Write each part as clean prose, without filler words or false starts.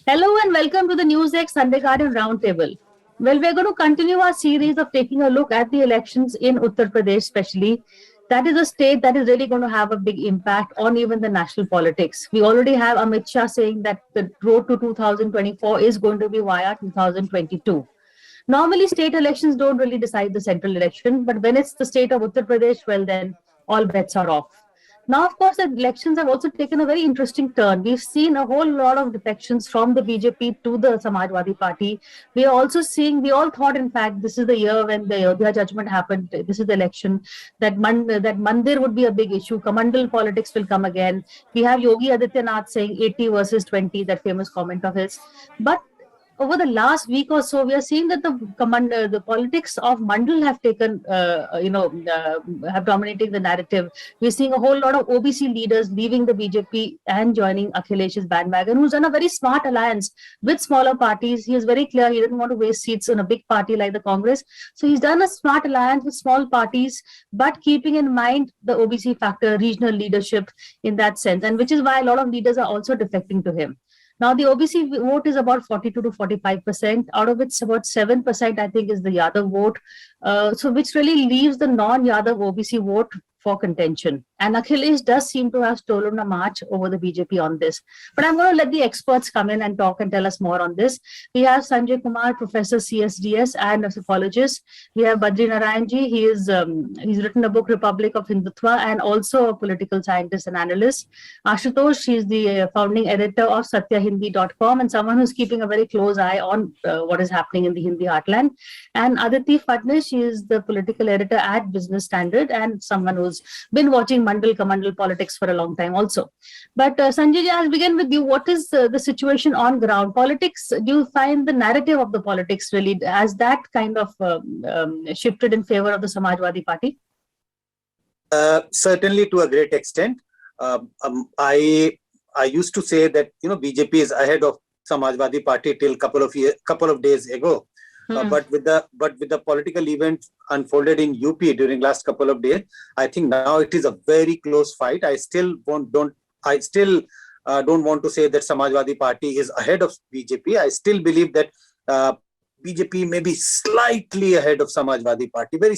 Hello and welcome to the NewsX Sunday Garden Roundtable. Well, we're going to continue our series of taking a look at the elections in Uttar Pradesh, especially. That is a state that is really going to have a big impact on even the national politics. We already have Amit Shah saying that the road to 2024 is going to be via 2022. Normally, state elections don't really decide the central election, but when it's the state of Uttar Pradesh, well, then all bets are off. Now, of course, the elections have also taken a very interesting turn. We've seen a whole lot of defections from the BJP to the Samajwadi Party. We are also seeing, we all thought, in fact, this is the year when the Ayodhya judgment happened. This is the election that Mandir would be a big issue. Kamandal politics will come again. We have Yogi Adityanath saying 80 versus 20, that famous comment of his. But over the last week or so, we are seeing that the politics of Mandal have taken, have dominating the narrative. We're seeing a whole lot of OBC leaders leaving the BJP and joining Akhilesh's bandwagon, who's done a very smart alliance with smaller parties. He is very clear he didn't want to waste seats in a big party like the Congress. So he's done a smart alliance with small parties, but keeping in mind the OBC factor, regional leadership in that sense, and which is why a lot of leaders are also defecting to him. Now, the OBC vote is about 42 to 45%. Out of which, about 7%, I think, is the Yadav vote. So, which really leaves the non-Yadav OBC vote for contention. And Akhilesh does seem to have stolen a march over the BJP on this. But I'm going to let the experts come in and talk and tell us more on this. We have Sanjay Kumar, Professor CSDS and a psychologist. We have Badri Narayanji. He's written a book, Republic of Hindutva, and also a political scientist and analyst. Ashutosh, she's the founding editor of satyahindi.com and someone who's keeping a very close eye on what is happening in the Hindi heartland. And Aditi Phadnis, she is the political editor at Business Standard and someone who's been watching Mandal Kamandal politics for a long time also. But Sanjay, I'll begin with you. What is the situation on ground? Politics, do you find the narrative of the politics really, has that kind of shifted in favor of the Samajwadi Party? Certainly to a great extent. I used to say that BJP is ahead of Samajwadi Party till couple of days ago. But with the political event unfolded in UP during last couple of days, I think now it is a very close fight. I still don't want to say that Samajwadi Party is ahead of BJP. I still believe that BJP may be slightly ahead of Samajwadi Party, very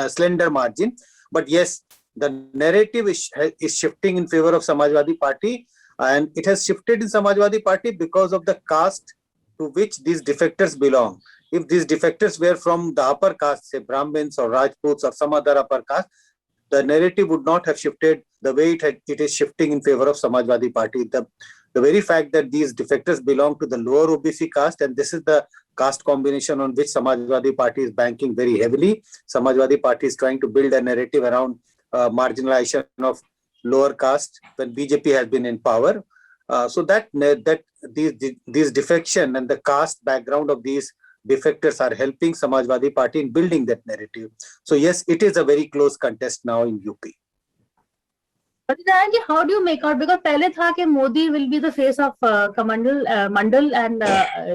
slender margin. But yes, the narrative is shifting in favor of Samajwadi Party, and it has shifted in Samajwadi Party because of the caste to which these defectors belong. If these defectors were from the upper caste, say Brahmins or Rajputs or some other upper caste, the narrative would not have shifted the way it is shifting in favor of Samajwadi Party. The very fact that these defectors belong to the lower OBC caste, and this is the caste combination on which Samajwadi Party is banking very heavily. Samajwadi Party is trying to build a narrative around marginalization of lower caste when BJP has been in power. So that these defection and the caste background of these defectors are helping Samajwadi Party in building that narrative. So yes, it is a very close contest now in UP. But how do you make out? Because पहले था कि Modi will be the face of Mandal and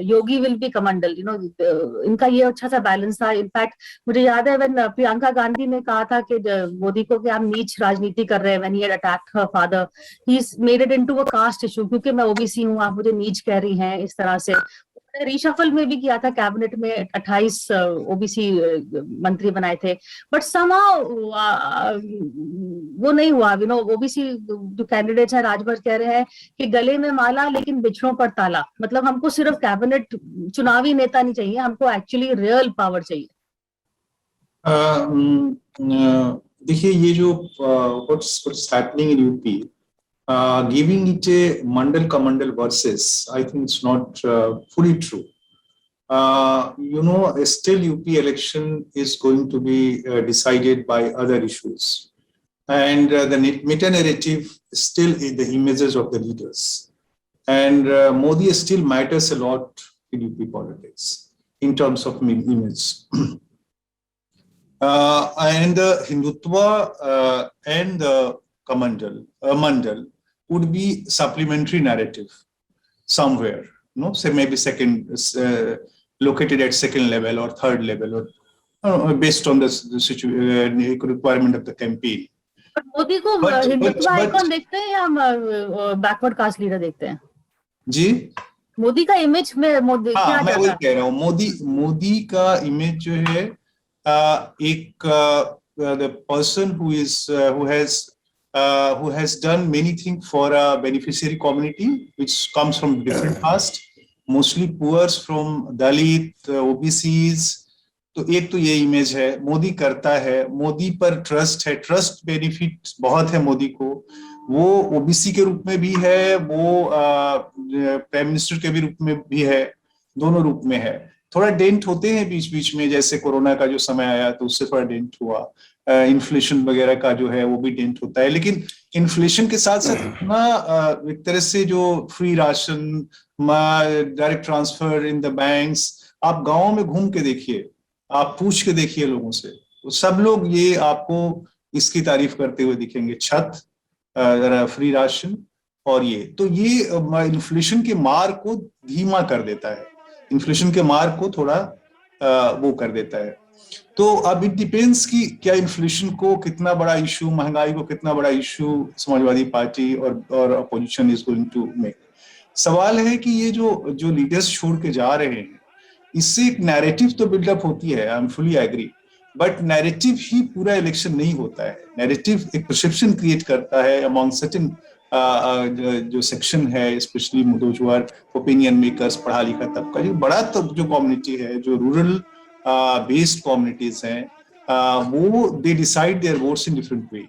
Yogi will be Kamandal. इनका ये अच्छा सा balance था. In fact, मुझे याद है when Priyanka Gandhi ने कहा था कि मोदी को कि आप नीच राजनीति कर रहे हैं, when he had attacked her father, he's made it into a caste issue क्योंकि मैं OBC हूँ, आप मुझे नीच कह रही हैं इस तरह से. रीशफल में भी किया था, कैबिनेट में 28 ओबीसी मंत्री बनाए थे, बट समाउ वो नहीं हुआ. ओबीसी जो कैंडिडेट्स हैं राजभर कह रहे हैं कि गले में माला लेकिन बिछड़ों पर ताला. मतलब हमको सिर्फ कैबिनेट चुनावी नेता नहीं चाहिए, हमको एक्चुअली रियल पावर चाहिए. देखिए ये जो what's happening in UP, giving it a Mandal Kamandal versus, I think it's not fully true. Still UP election is going to be decided by other issues. And the meta-narrative still is the images of the leaders. And Modi still matters a lot in UP politics in terms of image. And Hindutva and Mandal would be supplementary narrative somewhere, say maybe located at second level or third level, or based on the requirement of the campaign. But Modi को Hindutva icon देखते हैं या backward caste leader देखते हैं? जी मोदी का image में मोदी क्या हाँ, मैं वही जाता? कह रहा हूँ, मोदी का इमेज जो है एक the person who has done many things for a beneficiary community which comes from different caste, mostly poor from Dalit, OBCs. तो एक तो ये इमेज है, मोदी करता है, मोदी पर ट्रस्ट है, ट्रस्ट बेनिफिट बहुत है मोदी को। वो ओबीसी के रूप में भी है, वो प्राइम मिनिस्टर के भी रूप में भी है, दोनों रूप में है। थोड़ा डेंट होते हैं बीच बीच में, जैसे कोरोना का जो समय आया तो उससे थोड़ा डेंट हुआ, इन्फ्लेशन वगैरह का जो है वो भी डेंट होता है। लेकिन इन्फ्लेशन के साथ साथ इतना एक तरह से जो free ration, direct transfer in the banks, आप गाँव में घूम के देखिए, आप पूछ के देखिए लोगों से, तो सब लोग ये आपको इसकी तारीफ करते हुए दिखेंगे, छत, फ्री राशन और ये इन्फ्लेशन के मार को धीमा कर देता है, इन्फ्लेशन के मार को थोड़ा वो कर देता है। तो अब इट डिपेंड्स कि क्या इन्फ्लेशन को कितना बड़ा इशू, महंगाई को कितना बड़ा इशू समाजवादी पार्टी और opposition is going to make. सवाल है कि ये जो लीडर्स छोड़ के जा रहे हैं, इससे एक नैरेटिव तो बिल्डअप होती है, I am fully agree, but narrative ही पूरा इलेक्शन नहीं होता है। नैरेटिव एक परसेप्शन क्रिएट करता है अमॉन्ग सर्टेन जो सेक्शन है, specially those who our opinion makers, पढ़ा लिखा तबका, जो बड़ा जो कम्युनिटी है, जो रूरल बेस्ड कम्युनिटीज हैं, वो they decide their votes in different way.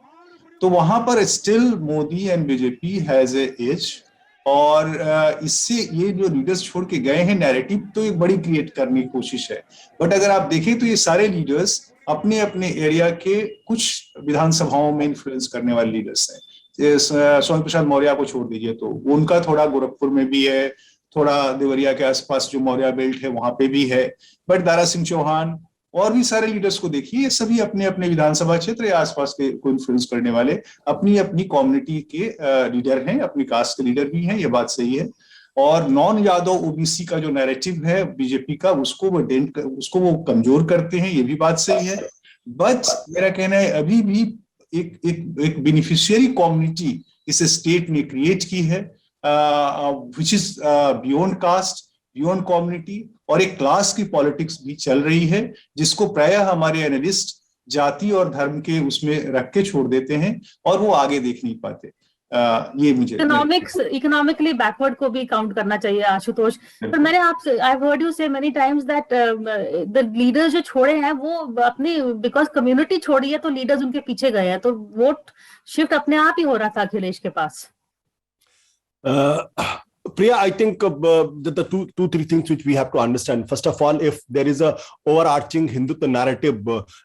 तो वहां पर still Modi and BJP has a edge. और इससे ये जो लीडर्स छोड़ के गए हैं, नैरेटिव तो एक बड़ी क्रिएट करने की कोशिश है, बट अगर आप देखें तो ये सारे लीडर्स अपने अपने एरिया के कुछ विधानसभाओं में इन्फ्लुएंस करने वाले लीडर्स हैं। स्वामी प्रसाद मौर्य को छोड़ दीजिए तो उनका थोड़ा गोरखपुर में भी है, थोड़ा देवरिया के आसपास जो मौर्य बेल्ट है वहां पे भी है, बट दारा सिंह चौहान और भी सारे लीडर्स को देखिए, ये सभी अपने अपने विधानसभा क्षेत्र या आसपास के को इन्फ्लुएंस करने वाले अपनी अपनी कम्युनिटी के लीडर हैं, अपनी कास्ट के लीडर भी हैं, ये बात सही है। और नॉन यादव ओबीसी का जो नैरेटिव है बीजेपी का, उसको वो कमजोर करते हैं, ये भी बात सही है। बट मेरा कहना है अभी भी एक बेनिफिशियरी कम्युनिटी इस स्टेट ने क्रिएट की है, which is beyond caste, beyond community, और एक क्लास की पॉलिटिक्स भी चल रही है, जिसको प्रायः हमारे एनालिस्ट जाति और धर्म के उसमें रख के छोड़ देते हैं और वो आगे देख नहीं पाते। ये मुझे इकोनॉमिकली बैकवर्ड को भी काउंट करना चाहिए आशुतोष। पर मैंने आपसे आई हर्ड यू से many times that the leaders जो छोड़े हैं वो अपनी बिकॉज कम्युनिटी छोड़ी है तो लीडर्स उनके पीछे गए हैं, तो वोट शिफ्ट अपने आप ही हो रहा था अखिलेश के पास। Priya, I think the three things which we have to understand. First of all, if there is a overarching Hindutva narrative,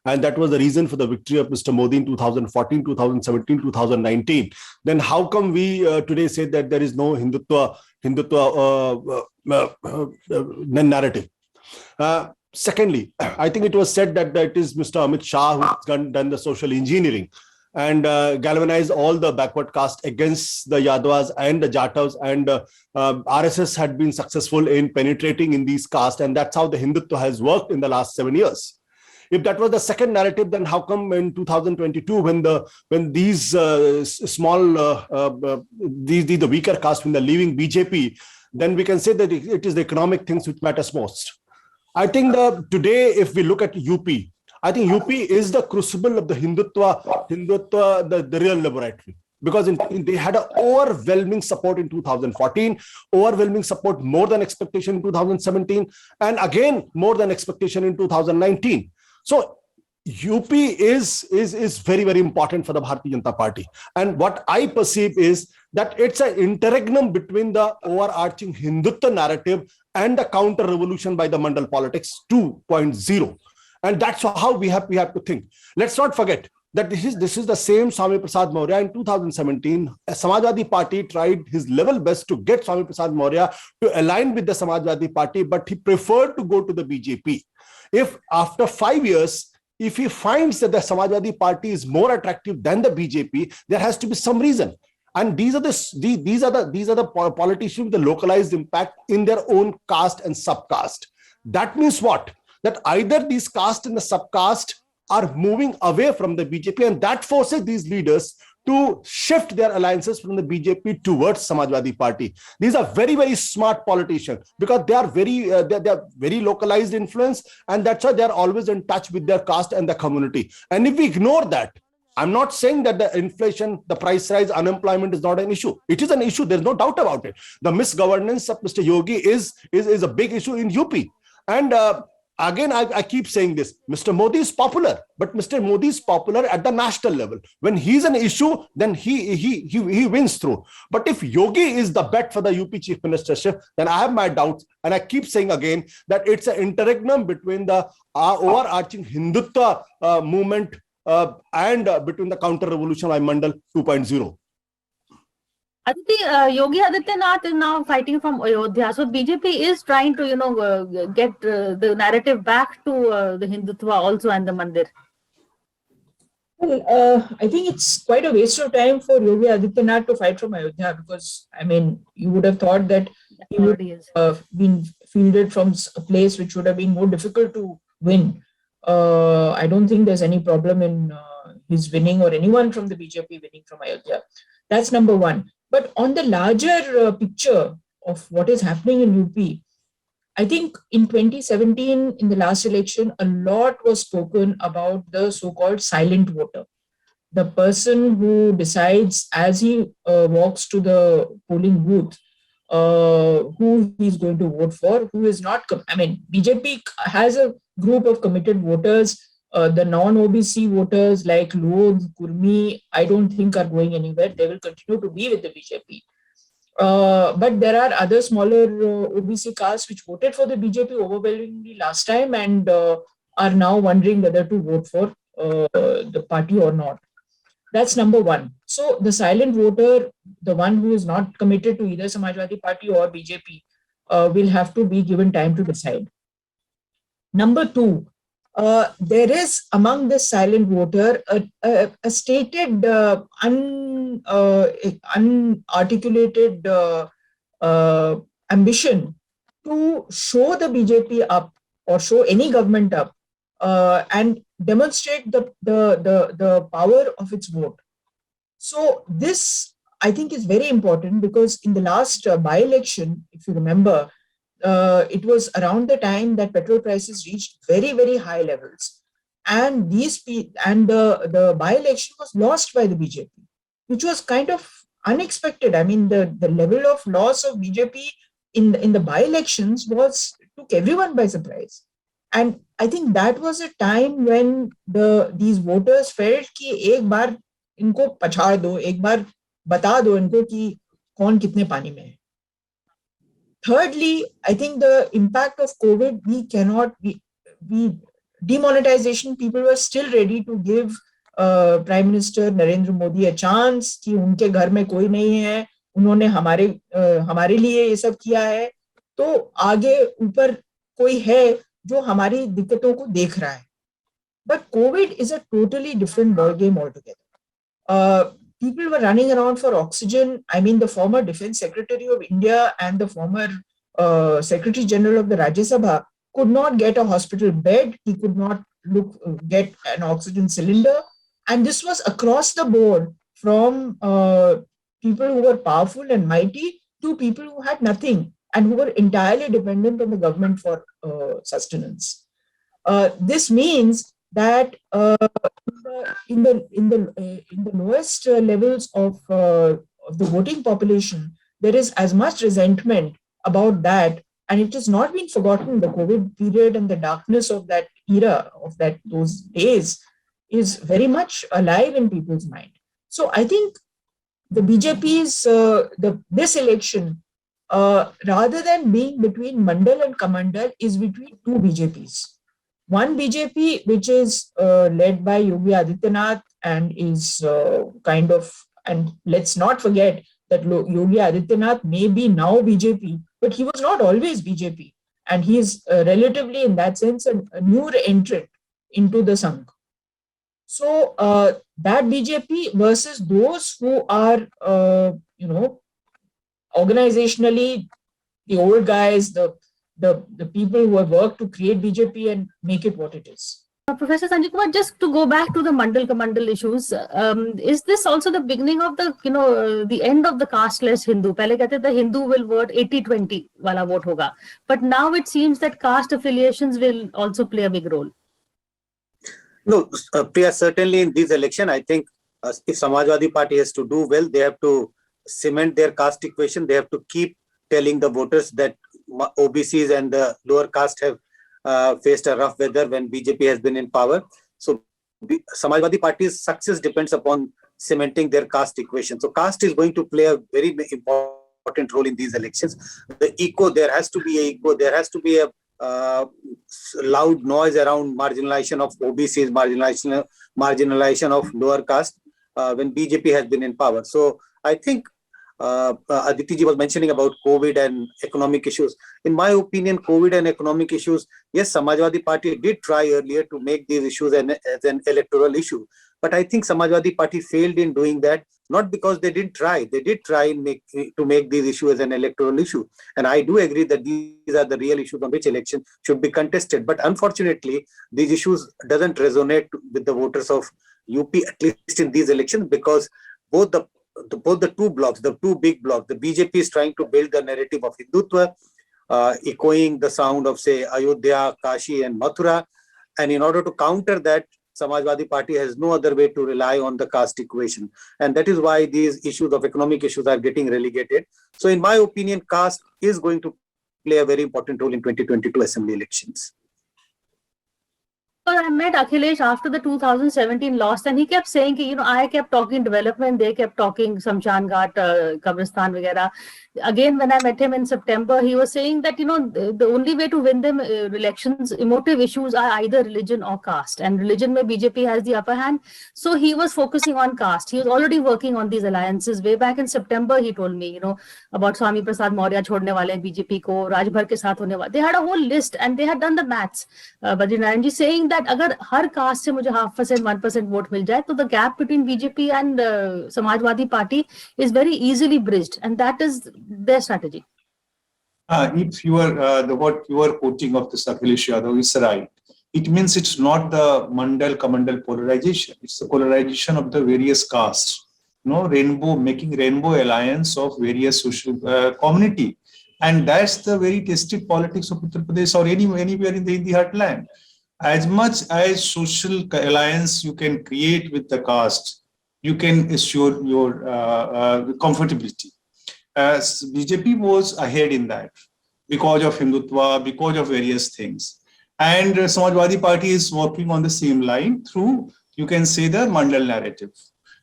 and that was the reason for the victory of Mr. Modi in 2014, 2017, 2019, then how come we today say that there is no Hindutva narrative? Secondly, I think it was said that it is Mr. Amit Shah who has done the social engineering and galvanized all the backward caste against the Yadavas and the Jatavs, and RSS had been successful in penetrating in these castes, and that's how the Hindutva has worked in the last 7 years. If that was the second narrative, then how come in 2022, when these the weaker caste, when they're leaving BJP, then we can say that it is the economic things which matters most. I think today, if we look at UP, I think UP is the crucible of the Hindutva, the real laboratory, because they had an overwhelming support in 2014, overwhelming support more than expectation in 2017, and again more than expectation in 2019. So UP is very, very important for the Bharatiya Janata Party. And what I perceive is that it's an interregnum between the overarching Hindutva narrative and the counter revolution by the Mandal politics 2.0. And that's how we have to think. Let's not forget that this is the same Swami Prasad Maurya. In 2017, a Samajwadi Party tried his level best to get Swami Prasad Maurya to align with the Samajwadi Party, but he preferred to go to the BJP. If after 5 years, if he finds that the Samajwadi Party is more attractive than the BJP, there has to be some reason. And these are the politicians with the localized impact in their own caste and subcaste. That means what? That either these caste and the subcaste are moving away from the BJP, and that forces these leaders to shift their alliances from the BJP towards Samajwadi Party. These are very, very smart politicians because they are very localized influence, and that's why they are always in touch with their caste and the community. And if we ignore that, I'm not saying that the inflation, the price rise, unemployment is not an issue. It is an issue. There's no doubt about it. The misgovernance of Mr. Yogi is a big issue in UP. And again, I keep saying this. Mr. Modi is popular, but Mr. Modi is popular at the national level. When he's an issue, then he wins through. But if Yogi is the bet for the UP chief ministership, then I have my doubts. And I keep saying again that it's an interregnum between the overarching Hindutva movement and between the counter-revolution by Mandal 2.0. Aditi, Yogi Adityanath is now fighting from Ayodhya. So BJP is trying to, get the narrative back to the Hindutva also and the Mandir. Well, I think it's quite a waste of time for Yogi Adityanath to fight from Ayodhya because, I mean, you would have thought that he would have been fielded from a place which would have been more difficult to win. I don't think there's any problem in his winning or anyone from the BJP winning from Ayodhya. That's number one. But on the larger picture of what is happening in UP, I think in 2017, in the last election, a lot was spoken about the so-called silent voter. The person who decides as he walks to the polling booth who he's going to vote for, who is not. BJP has a group of committed voters. The non-OBC voters like Lodh, Kurmi, I don't think are going anywhere. They will continue to be with the BJP. But there are other smaller OBC castes which voted for the BJP overwhelmingly last time and are now wondering whether to vote for the party or not. That's number one. So the silent voter, the one who is not committed to either Samajwadi Party or BJP, will have to be given time to decide. Number two, there is among the silent voter a stated unarticulated ambition to show the BJP up or show any government up and demonstrate the power of its vote. So this, I think, is very important because in the last by-election, if you remember, it was around the time that petrol prices reached very, very high levels. And the by-election was lost by the BJP, which was kind of unexpected. I mean, the level of loss of BJP in the by-elections took everyone by surprise. And I think that was a time when these voters felt कि एक बार इनको पछाड़ दो, एक बार बता दो इनको कि कौन कितने पानी में है. Thirdly, I think the impact of COVID, we demonetization, people were still ready to give Prime Minister Narendra Modi a chance कि उनके घर में कोई नहीं है, उन्होंने हमारे लिए ये सब किया है, तो आगे ऊपर कोई है जो हमारी दिक्कतों को देख रहा है. But COVID is a totally different ballgame altogether. People were running around for oxygen. I mean, the former Defense Secretary of India and the former Secretary General of the Rajya Sabha could not get a hospital bed. He could not get an oxygen cylinder. And this was across the board from people who were powerful and mighty to people who had nothing and who were entirely dependent on the government for sustenance. This means that in the lowest levels of the voting population, there is as much resentment about that, and it has not been forgotten. The COVID period and the darkness of that era, of those days, is very much alive in people's mind. So I think the BJP's this election, rather than being between Mandal and Kamandal, is between two BJPs. One BJP, which is led by Yogi Adityanath and is and let's not forget that Yogi Adityanath may be now BJP, but he was not always BJP. And he is relatively, in that sense, a new entrant into the Sangh. So that BJP versus those who are, organizationally, the old guys, the people who have worked to create BJP and make it what it is. Professor Sanjay Kumar, just to go back to the Mandal Kamandal issues, is this also the beginning of the, the end of the casteless Hindu? Pehle kehte the Hindu will vote 80-20 wala vote hoga. But now it seems that caste affiliations will also play a big role. No, Priya, certainly in this election, I think if Samajwadi Party has to do well, they have to cement their caste equation. They have to keep telling the voters that OBCs and the lower caste have faced a rough weather when BJP has been in power. So Samajwadi Party's success depends upon cementing their caste equation. So caste is going to play a very important role in these elections. There has to be a echo, there has to be a loud noise around marginalization of OBCs, marginalization of lower caste when BJP has been in power. So I think Aditi ji was mentioning about COVID and economic issues. In my opinion, COVID and economic issues, yes, Samajwadi Party did try earlier to make these issues as an electoral issue. But I think Samajwadi Party failed in doing that, not because they didn't try. They did try to make these issues as an electoral issue. And I do agree that these are the real issues on which election should be contested. But unfortunately, these issues doesn't resonate with the voters of UP, at least in these elections, because both the two big blocks, the BJP is trying to build the narrative of Hindutva, echoing the sound of, say, Ayodhya, Kashi and Mathura. And in order to counter that, Samajwadi Party has no other way to rely on the caste equation. And that is why these issues of economic issues are getting relegated. So in my opinion, caste is going to play a very important role in 2022 assembly elections. Well, I met Akhilesh after the 2017 loss, and he kept saying, I kept talking development, they kept talking Samshan Ghat, Kabristan, vagera. Again, when I met him in September, he was saying that, the only way to win them elections, emotive issues are either religion or caste. And religion mein BJP has the upper hand. So he was focusing on caste. He was already working on these alliances. Way back in September, he told me, about Swami Prasad Maurya chhodne wale BJP ko, Rajbhar ke saath hone wale. They had a whole list and they had done the maths. Badrinaran ji saying that अगर हर cast से मुझे 0.5%, 1% vote मिल जाए तो the gap between BJP and Samajwadi Party is very easily bridged, and that is their strategy. If you are what you are quoting of the Akhilesh Yadav is right, it means it's not the Mandal Kamandal polarization. It's the polarization of the various castes. Making rainbow alliance of various social community, and that's the very tested politics of Uttar Pradesh or anywhere in the Hindi heartland. As much as social alliance you can create with the caste, you can assure your comfortability. BJP was ahead in that because of Hindutva, because of various things. And Samajwadi Party is working on the same line through, you can say, the Mandal narrative.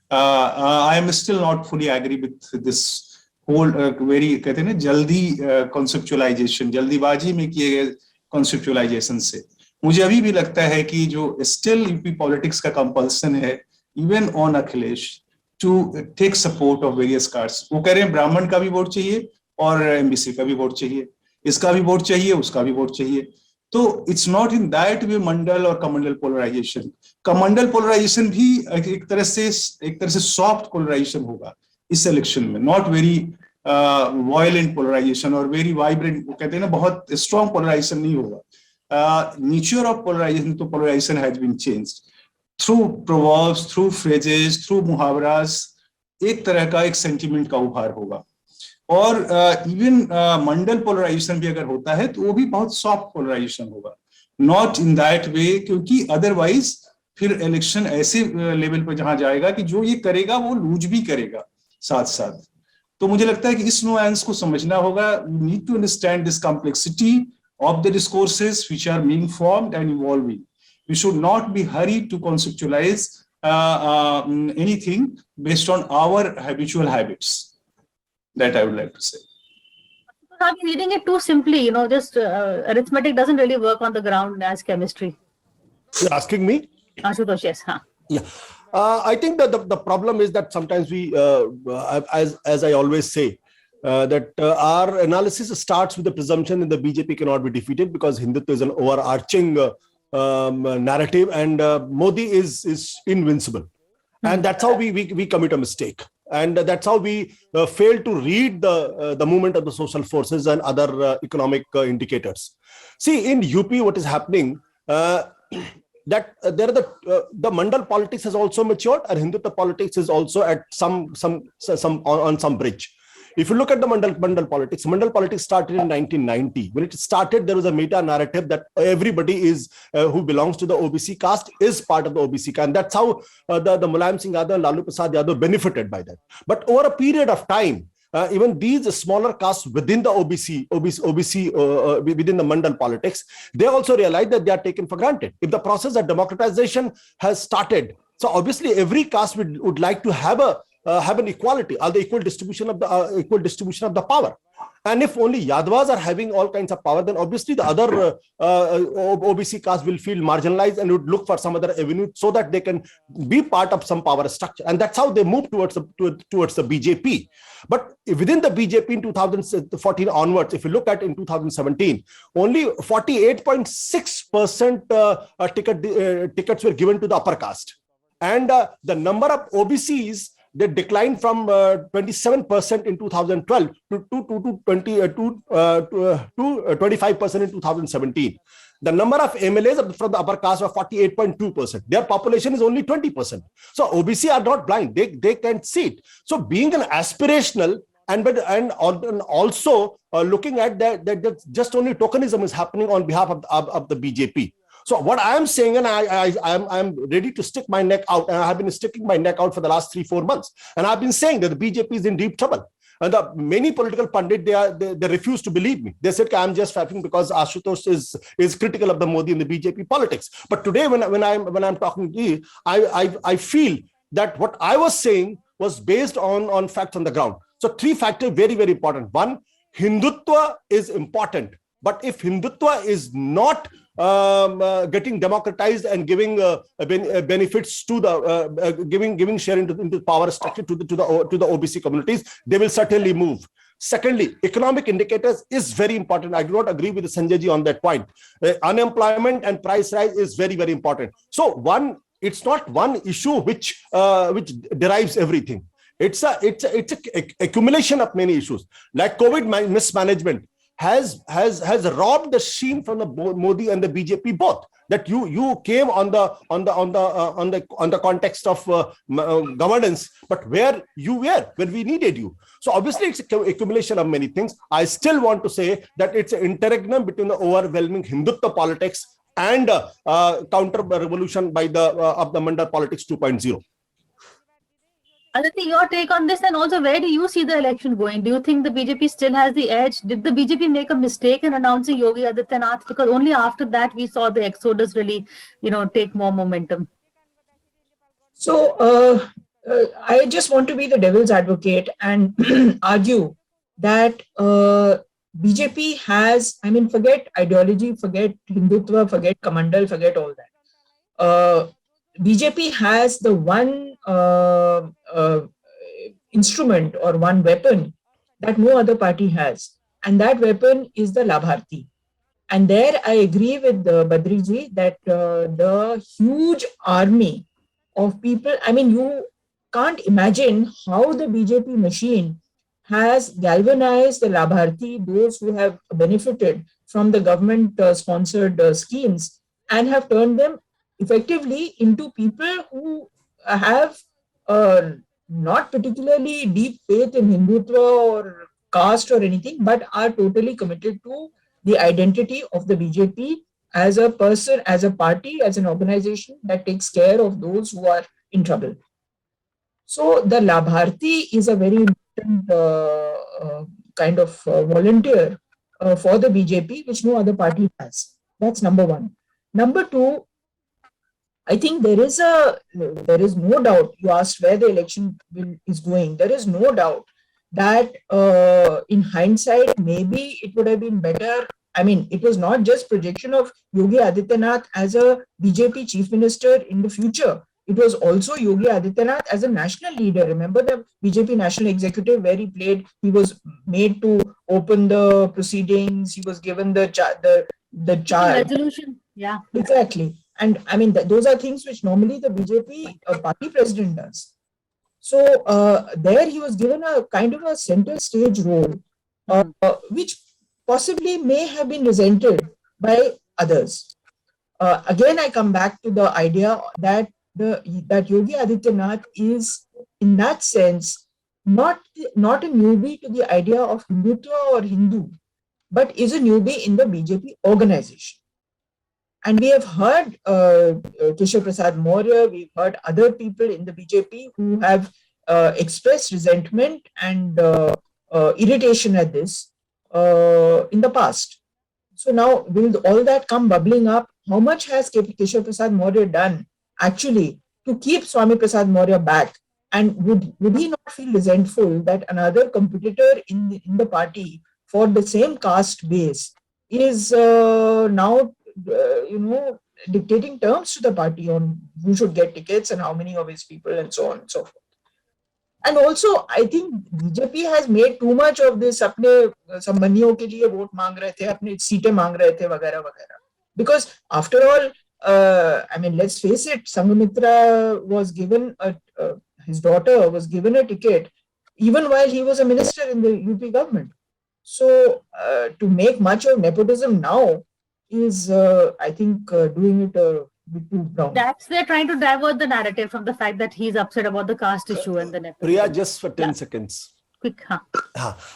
I am still not fully agree with this whole very jaldi conceptualization, jaldibaji mein kiye gaye conceptualization se. मुझे अभी भी लगता है कि जो still UP politics का compulsion है even on Akhilesh to take support of various castes. वो कह रहे हैं ब्राह्मण का भी वोट चाहिए और एमबीसी का भी वोट चाहिए, इसका भी वोट चाहिए, उसका भी वोट चाहिए. तो it's not in that way Mandal और कमंडल पोलराइजेशन. कमंडल पोलराइजेशन भी एक तरह से सॉफ्ट पोलराइजेशन होगा इस इलेक्शन में, नॉट वेरी वायलेंट पोलराइजेशन और वेरी वाइब्रेंट, कहते हैं ना, बहुत स्ट्रॉन्ग पोलराइजेशन नहीं होगा. Nature of polarization has been changed through proverbs, through phrases, through muhavras. एक तरह का एक सेंटिमेंट का उभार होगा. और इवन मंडल पोलराइजेशन भी अगर होता है तो वो भी बहुत सॉफ्ट पोलराइजेशन होगा, नॉट इन दैट वे, क्योंकि अदरवाइज फिर इलेक्शन ऐसे लेवल पर जहां जाएगा कि जो ये करेगा वो लूज भी करेगा साथ साथ. तो मुझे लगता है कि इस नुआंस को समझना होगा. We need to understand this complexity of the discourses which are being formed and evolving. We should not be hurried to conceptualize anything based on our habitual habits. That I would like to say. Are we reading it too simply? Just arithmetic doesn't really work on the ground as chemistry. You're asking me? Ashutosh, yes. Huh? Yeah. I think that the problem is that sometimes we, as I always say, that our analysis starts with the presumption that the BJP cannot be defeated because Hindutva is an overarching narrative and Modi is invincible. And that's how we commit a mistake. And that's how we fail to read the movement of the social forces and other economic indicators. See, in UP, what is happening, that there are the Mandal politics has also matured, and Hindutva politics is also at some on some bridge. If you look at the Mandal politics started in 1990. When it started, there was a meta narrative that everybody is who belongs to the OBC caste is part of the OBC caste, and that's how the Mulayam Singh Yadav and Lalu Prasad Yadav benefited by that. But over a period of time, even these smaller castes within the OBC within the Mandal politics, they also realize that they are taken for granted. If the process of democratization has started, so obviously every caste would like to have an equality, or the equal distribution of the power. And if only Yadavas are having all kinds of power, then obviously the other OBC castes will feel marginalized and would look for some other avenue so that they can be part of some power structure. And that's how they move towards the BJP. But within the BJP in 2014 onwards, if you look at in 2017, only 48.6% tickets were given to the upper caste. And the number of OBCs, they declined from 27% in 2012 to 25% in 2017. The number of MLAs from the upper caste were 48.2%. Their population is only 20%. So OBC are not blind; they can see it. So being an aspirational and also looking at that just only tokenism is happening on behalf of the BJP. So what I am saying, and I am ready to stick my neck out, and I have been sticking my neck out for the last 3-4 months, and I've been saying that the BJP is in deep trouble. And the many political pundits, they refuse to believe me. They said I'm just fapping because Ashutosh is critical of the Modi and the BJP politics. But today, when I'm talking to you, I feel that what I was saying was based on facts on the ground. So 3 factors very, very important. 1, Hindutva is important, but if Hindutva is not getting democratized and giving benefits to the giving share into the power structure to the OBC communities, they will certainly move. Secondly, economic indicators is very important. I do not agree with Sanjay ji on that point. Unemployment and price rise is very, very important. So it's not one issue which derives everything. It's a accumulation of many issues, like COVID mismanagement has robbed the sheen from the Modi and the BJP both. That you came on the context of governance, but where you were when we needed you. So obviously it's a accumulation of many things. I still want to say that it's an interregnum between the overwhelming Hindutva politics and counter revolution by of the Mandal politics 2.0. Aditi, your take on this, and also where do you see the election going? Do you think the BJP still has the edge? Did the BJP make a mistake in announcing Yogi Adityanath? Because only after that we saw the exodus really, take more momentum. So I just want to be the devil's advocate and argue that BJP has, forget ideology, forget Hindutva, forget Kamandal, forget all that. BJP has the one instrument or one weapon that no other party has, and that weapon is the Labharti. And there I agree with Badriji that the huge army of people, you can't imagine how the BJP machine has galvanized the Labharti, those who have benefited from the government sponsored schemes, and have turned them effectively into people who have not particularly deep faith in Hindutva or caste or anything, but are totally committed to the identity of the BJP as a person, as a party, as an organization that takes care of those who are in trouble. So the Labharti is a very important kind of volunteer for the BJP, which no other party has. That's number one. Number two, I think there is no doubt. You asked where the election is going. There is no doubt that in hindsight, maybe it would have been better. It was not just projection of Yogi Adityanath as a BJP chief minister in the future. It was also Yogi Adityanath as a national leader. Remember the BJP national executive where he was made to open the proceedings. He was given the resolution. Yeah, exactly. And those are things which normally the BJP party president does. So there he was given a kind of a center stage role, which possibly may have been resented by others. Again, I come back to the idea that Yogi Adityanath is, in that sense, not a newbie to the idea of Hindutva or Hindu, but is a newbie in the BJP organization. And we have heard Keshav Prasad Maurya, we've heard other people in the BJP who have expressed resentment and irritation at this in the past. So now, will all that come bubbling up? How much has Keshav Prasad Maurya done actually to keep Swami Prasad Maurya back? And would he not feel resentful that another competitor in the party for the same caste base is now, dictating terms to the party on who should get tickets and how many of his people and so on and so forth? And also, I think BJP has made too much of this. अपने संबंधियों के लिए vote मांग रहे थे, अपनी सीटें मांग रहे थे, वगैरह वगैरह. Because after all, I mean, let's face it, Sanghamitra was given his daughter was given a ticket even while he was a minister in the UP government. So to make much of nepotism now is, I think, doing it a bit too wrong. They're trying to divert the narrative from the fact that he's upset about the caste issue and the nepotism. Priya, just for 10 seconds. Quick,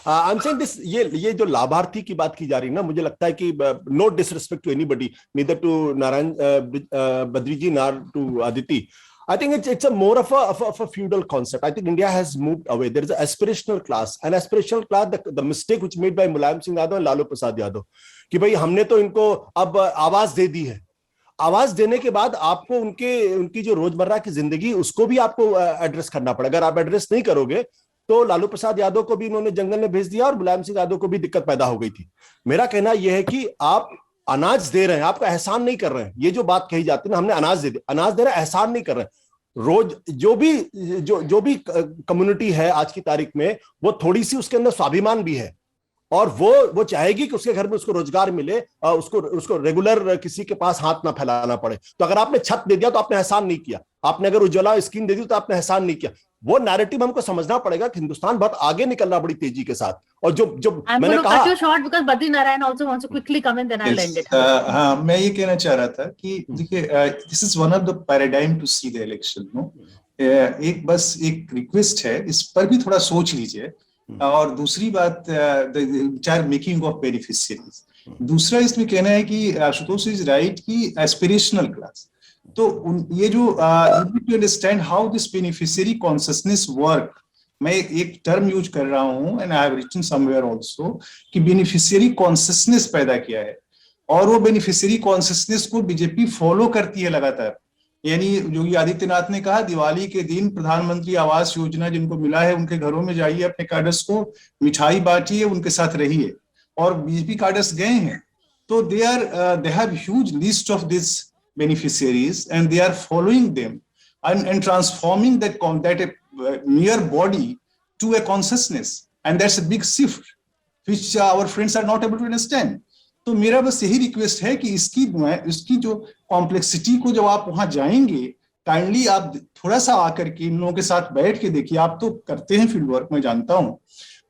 I'm saying this, ये जो लाभार्थी की बात की जा रही है ना, मुझे लगता है कि no disrespect to anybody, neither to Narayan Badriji nor to Aditi. I think it's a more of a feudal concept. I think India has moved away. There is an aspirational class. An aspirational class, the mistake which made by Mulayam Singh Yadav and Lalu Prasad Yadav, कि भाई हमने तो इनको अब आवाज दे दी है. आवाज देने के बाद आपको उनकी जो रोजमर्रा की जिंदगी उसको भी आपको एड्रेस करना पड़ेगा. अगर आप एड्रेस नहीं करोगे तो लालू प्रसाद यादव को भी इन्होंने जंगल में भेज दिया और मुलायम सिंह यादव को भी दिक्कत पैदा हो गई थी. मेरा कहना यह है कि आप अनाज दे रहे हैं, आपका एहसान नहीं कर रहे हैं. ये जो बात कही जाती है ना, हमने अनाज दे रहे हैं, एहसान नहीं कर रहे हैं. रोज जो भी कम्युनिटी है आज की तारीख में, वो थोड़ी सी उसके अंदर स्वाभिमान भी है और वो चाहेगी कि उसके घर में उसको रोजगार मिले और उसको रेगुलर किसी के पास हाथ ना फैलाना पड़े. तो अगर आपने छत दे दिया तो आपने एहसान नहीं किया. आपने अगर उज्ज्वला स्कीम दे दी तो आपने एहसान नहीं किया. वो नैरेटिव हमको समझना पड़ेगा कि हिंदुस्तान बहुत आगे निकल रहा बड़ी तेजी के साथ. और जो मैंने कहा, हाँ, मैं ये कहना चाह रहा था कि देखिए, this is one of the paradigm to see the election. No, एक बस एक रिक्वेस्ट है, इस पर भी थोड़ा सोच लीजिए. और दूसरी बात, द मेकिंग ऑफ बेनिफिशियरीज. दूसरा इसमें कहना है कि आशुतोष इज राइट की एस्पिरेशनल क्लास. तो ये जो to understand how this beneficiary consciousness work, मैं एक टर्म यूज कर रहा हूं and I have written somewhere also कि बेनिफिशियरी कॉन्शियसनेस पैदा किया है और वो बेनिफिशियरी कॉन्शियसनेस को बीजेपी फॉलो करती है लगातार. यानी योगी आदित्यनाथ ने कहा दिवाली के दिन प्रधानमंत्री आवास योजना जिनको मिला है उनके घरों में जाइए, अपने कार्डर्स को मिठाई बांटिए, उनके साथ रहिए. और बीजेपी कार्डर्स गए हैं तो they have huge list of this beneficiaries and they are following them and transforming that mere body to a consciousness, and that's a big shift which our friends are not able to understand. तो मेरा बस यही request है कि इसकी जो complexity को जब आप वहां जाएंगे, काइंडली आप थोड़ा सा आकर के इन लोगों के साथ बैठ के देखिए. आप तो करते हैं फील्ड वर्क, मैं जानता हूं,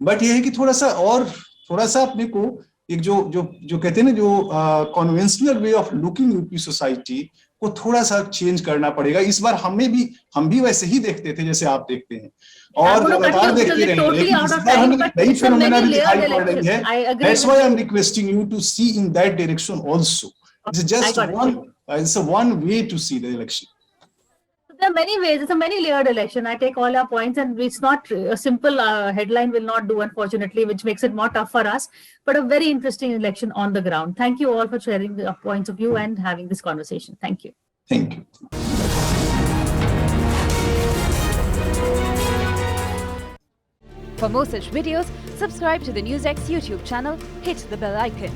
बट ये है कि थोड़ा सा अपने को एक जो कहते हैं ना, जो conventional way of looking UP society को थोड़ा सा चेंज करना पड़ेगा. इस बार हम भी वैसे ही देखते थे जैसे आप देखते हैं और लगातार देखते रहेंगे, लेकिन इस बार हमें नई फिनोमेना भी दिखाई पड़ रही है. That's why I'm requesting you to see in that direction also. It's just it's a one way to see the election. There are many ways. It's a many layered election. I take all your points, and it's not a simple headline will not do, unfortunately, which makes it more tough for us, but a very interesting election on the ground. Thank you all for sharing the points of view and having this conversation. Thank you. Thank you. For more such videos, subscribe to the NewsX YouTube channel, hit the bell icon.